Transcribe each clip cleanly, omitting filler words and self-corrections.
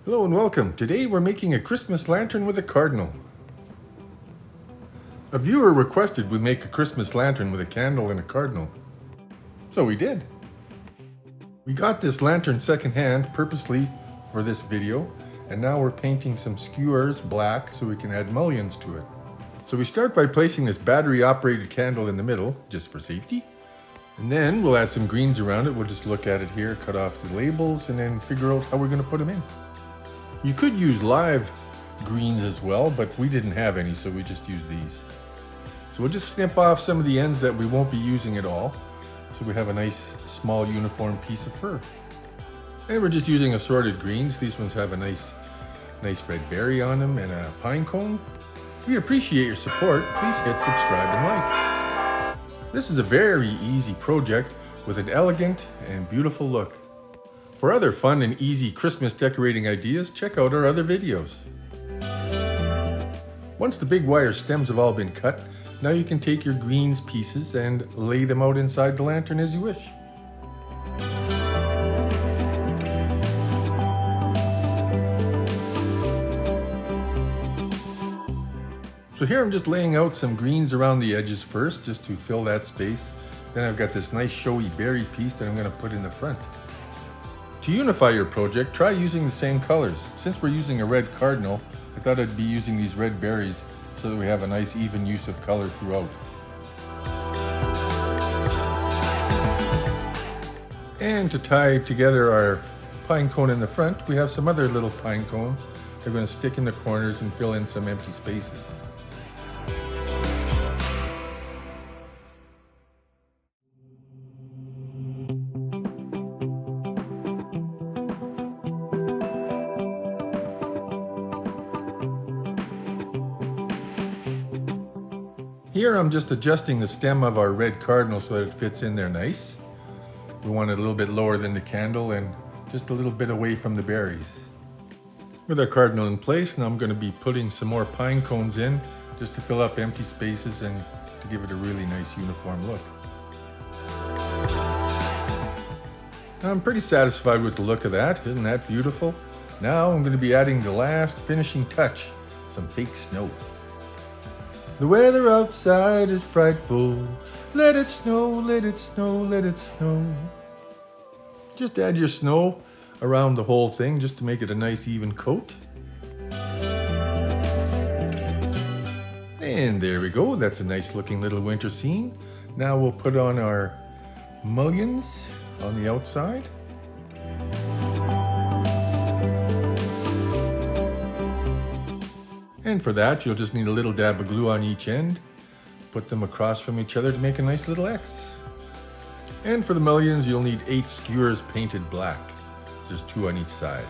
Hello and welcome. Today we're making a Christmas lantern with a cardinal. A viewer requested we make a Christmas lantern with a candle and a cardinal. So we did. We got this lantern secondhand purposely for this video, and now we're painting some skewers black so we can add mullions to it. So we start by placing this battery operated candle in the middle, just for safety. And then we'll add some greens around it. We'll just look at it here, cut off the labels, and then figure out how we're going to put them in. You could use live greens as well, but we didn't have any, so we just used these. So we'll just snip off some of the ends that we won't be using at all, so we have a nice small uniform piece of fur. And we're just using assorted greens. These ones have a nice red berry on them and a pine cone. We appreciate your support. Please hit subscribe and like. This is a very easy project with an elegant and beautiful look. For other fun and easy Christmas decorating ideas, check out our other videos. Once the big wire stems have all been cut, now you can take your greens pieces and lay them out inside the lantern as you wish. So here I'm just laying out some greens around the edges first, just to fill that space. Then I've got this nice showy berry piece that I'm going to put in the front. To unify your project, try using the same colors. Since we're using a red cardinal, I thought I'd be using these red berries so that we have a nice even use of color throughout. And to tie together our pine cone in the front, we have some other little pine cones. They're going to stick in the corners and fill in some empty spaces. Here I'm just adjusting the stem of our red cardinal so that it fits in there nice. We want it a little bit lower than the candle and just a little bit away from the berries. With our cardinal in place, now I'm going to be putting some more pine cones in just to fill up empty spaces and to give it a really nice uniform look. I'm pretty satisfied with the look of that. Isn't that beautiful? Now I'm going to be adding the last finishing touch, some fake snow. The weather outside is frightful. Let it snow, let it snow, let it snow. Just add your snow around the whole thing just to make it a nice even coat. And there we go. That's a nice looking little winter scene. Now we'll put on our mullions on the outside. And for that, you'll just need a little dab of glue on each end. Put them across from each other to make a nice little X. And for the mullions, you'll need 8 skewers painted black. There's 2 on each side.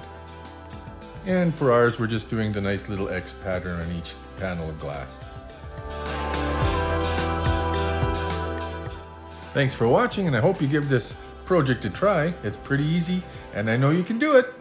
And for ours, we're just doing the nice little X pattern on each panel of glass. Thanks for watching, and I hope you give this project a try. It's pretty easy, and I know you can do it.